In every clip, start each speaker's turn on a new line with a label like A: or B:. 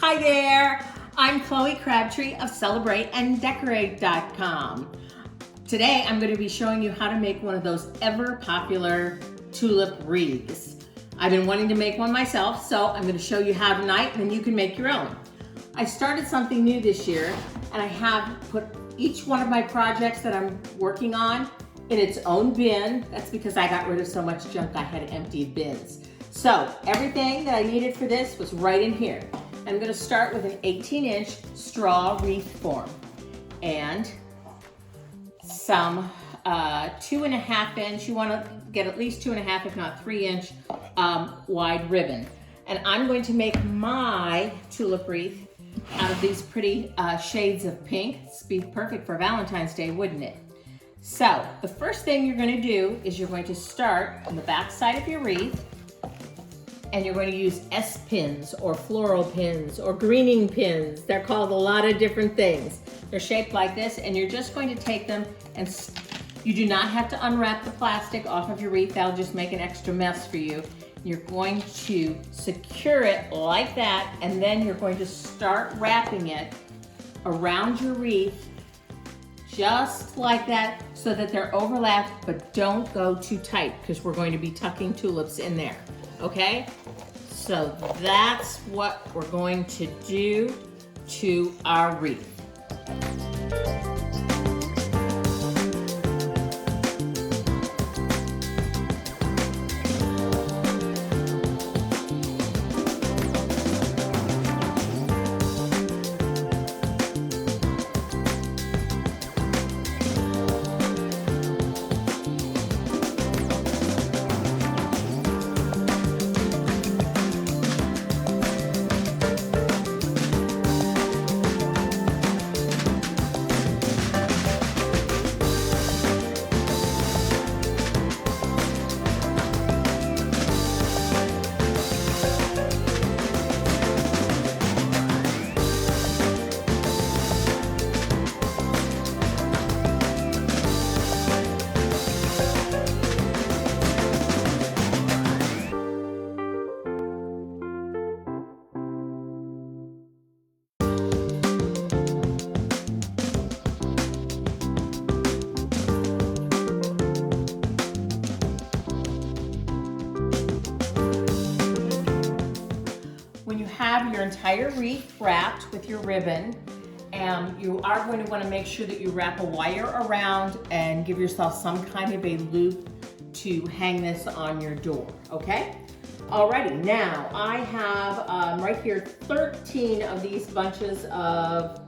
A: Hi there, I'm Chloe Crabtree of CelebrateAndDecorate.com. Today I'm going to be showing you how to make one of those ever popular tulip wreaths. I've been wanting to make one myself, so I'm going to show you how tonight and then you can make your own. I started something new this year and I have put each one of my projects that I'm working on in its own bin. That's because I got rid of so much junk I had emptied bins. So everything that I needed for this was right in here. I'm going to start with an 18-inch straw wreath form and some 2.5 inch, you want to get at least 2.5 if not 3 inch wide ribbon. And I'm going to make my tulip wreath out of these pretty shades of pink. This would be perfect for Valentine's Day, wouldn't it? So the first thing you're going to do is you're going to start on the back side of your wreath, and you're going to use S-pins or floral pins or greening pins. They're called a lot of different things. They're shaped like this, and you're just going to take them and you do not have to unwrap the plastic off of your wreath. That'll just make an extra mess for you. You're going to secure it like that, and then you're going to start wrapping it around your wreath just like that so that they're overlapped, but don't go too tight because we're going to be tucking tulips in there. Okay, so that's what we're going to do to our wreath. When you have your entire wreath wrapped with your ribbon, you are going to want to make sure that you wrap a wire around and give yourself some kind of a loop to hang this on your door, okay? Alrighty, now I have right here 13 of these bunches of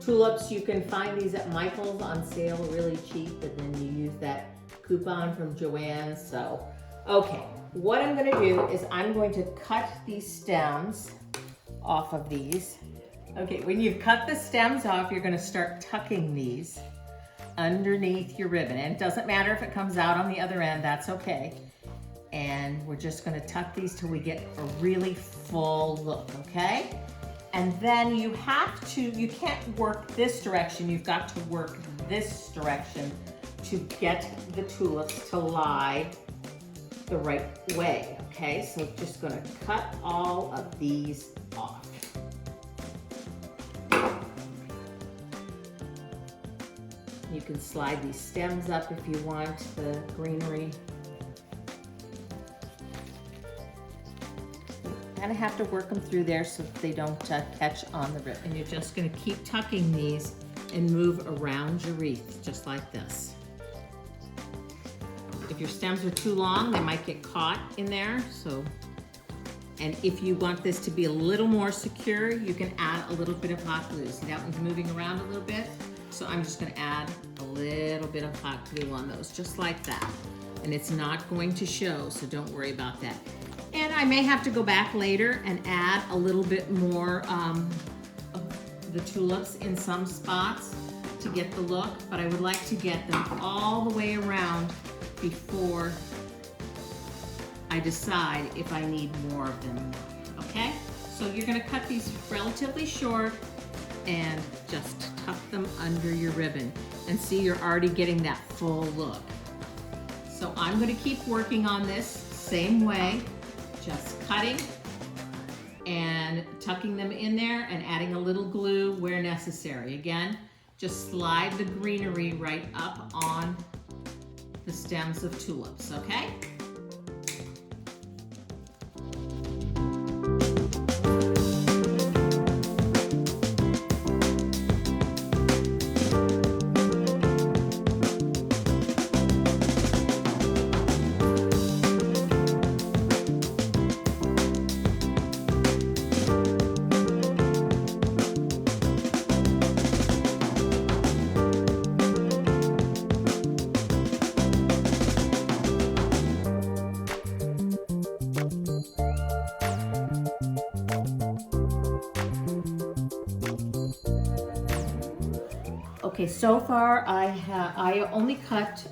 A: tulips. You can find these at Michael's on sale really cheap, and then you use that coupon from Joanne. So, okay, what I'm going to do is I'm going to cut these stems off of these. Okay, when you've cut the stems off, you're going to start tucking these underneath your ribbon. And it doesn't matter if it comes out on the other end, that's okay. And we're just going to tuck these till we get a really full look, okay? And then you can't work this direction, you've got to work this direction to get the tulips to lie the right way, okay? So just gonna cut all of these off. You can slide these stems up if you want the greenery. You kind of have to work them through there so that they don't catch on the ribbon. And you're just gonna keep tucking these and move around your wreath, just like this. If your stems are too long, they might get caught in there. And if you want this to be a little more secure, you can add a little bit of hot glue. See, that one's moving around a little bit. So I'm just gonna add a little bit of hot glue on those, just like that. And it's not going to show, so don't worry about that. And I may have to go back later and add a little bit more of the tulips in some spots to get the look, but I would like to get them all the way around before I decide if I need more of them, okay? So you're gonna cut these relatively short and just tuck them under your ribbon. And see, you're already getting that full look. So I'm gonna keep working on this same way, just cutting and and tucking them in there and adding a little glue where necessary. Again, just slide the greenery right up on the stems of tulips, okay? Okay, so far I only cut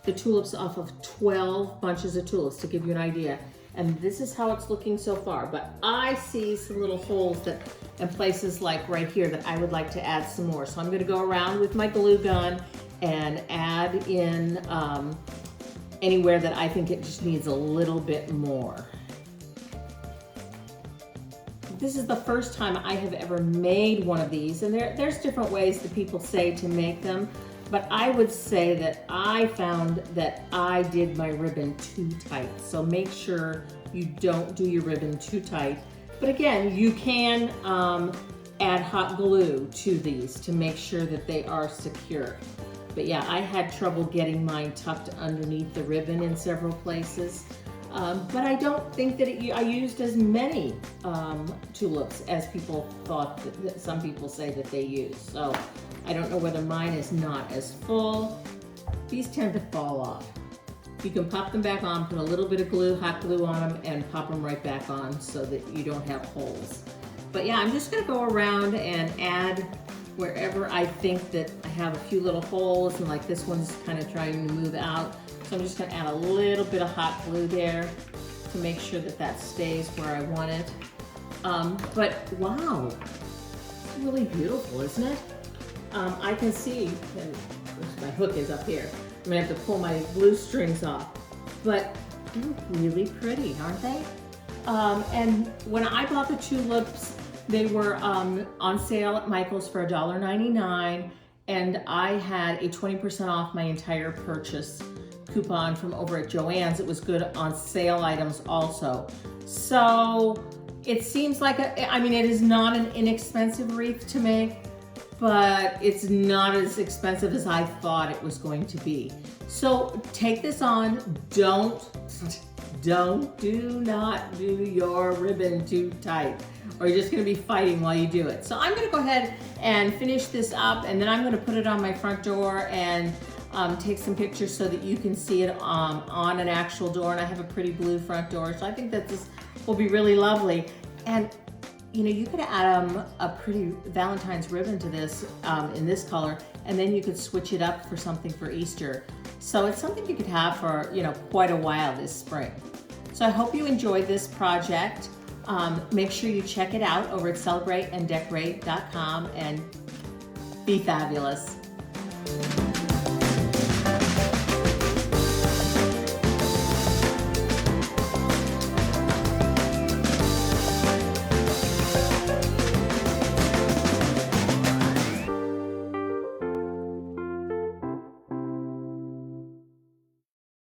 A: the tulips off of 12 bunches of tulips to give you an idea. And this is how it's looking so far. But I see some little holes that, and places like right here that I would like to add some more. So I'm gonna go around with my glue gun and add in anywhere that I think it just needs a little bit more. This is the first time I have ever made one of these, and there's different ways that people say to make them, but I would say that I found that I did my ribbon too tight. So make sure you don't do your ribbon too tight. But again, you can add hot glue to these to make sure that they are secure. But yeah, I had trouble getting mine tucked underneath the ribbon in several places. But I don't think that I used as many tulips as people thought, that some people say that they use. So I don't know whether mine is not as full. These tend to fall off. You can pop them back on, put a little bit of glue, hot glue on them, and pop them right back on so that you don't have holes. But yeah, I'm just gonna go around and add wherever I think that I have a few little holes, and like this one's kind of trying to move out. So I'm just gonna add a little bit of hot glue there to make sure that that stays where I want it. But wow, it's really beautiful, isn't it? I can see, and my hook is up here. I'm gonna have to pull my glue strings off. But they look really pretty, aren't they? And when I bought the tulips, they were on sale at Michael's for $1.99, and I had a 20% off my entire purchase coupon from over at Joann's. It was good on sale items also. So it seems like, I mean, it is not an inexpensive wreath to make, but it's not as expensive as I thought it was going to be. So take this on. Do not do your ribbon too tight, or you're just gonna be fighting while you do it. So I'm gonna go ahead and finish this up, and then I'm gonna put it on my front door and take some pictures so that you can see it on an actual door. And I have a pretty blue front door, so I think that this will be really lovely. And you know, you could add a pretty Valentine's ribbon to this in this color, and then you could switch it up for something for Easter. So it's something you could have for, you know, quite a while this spring. So I hope you enjoyed this project. Make sure you check it out over at celebrateanddecorate.com, and be fabulous.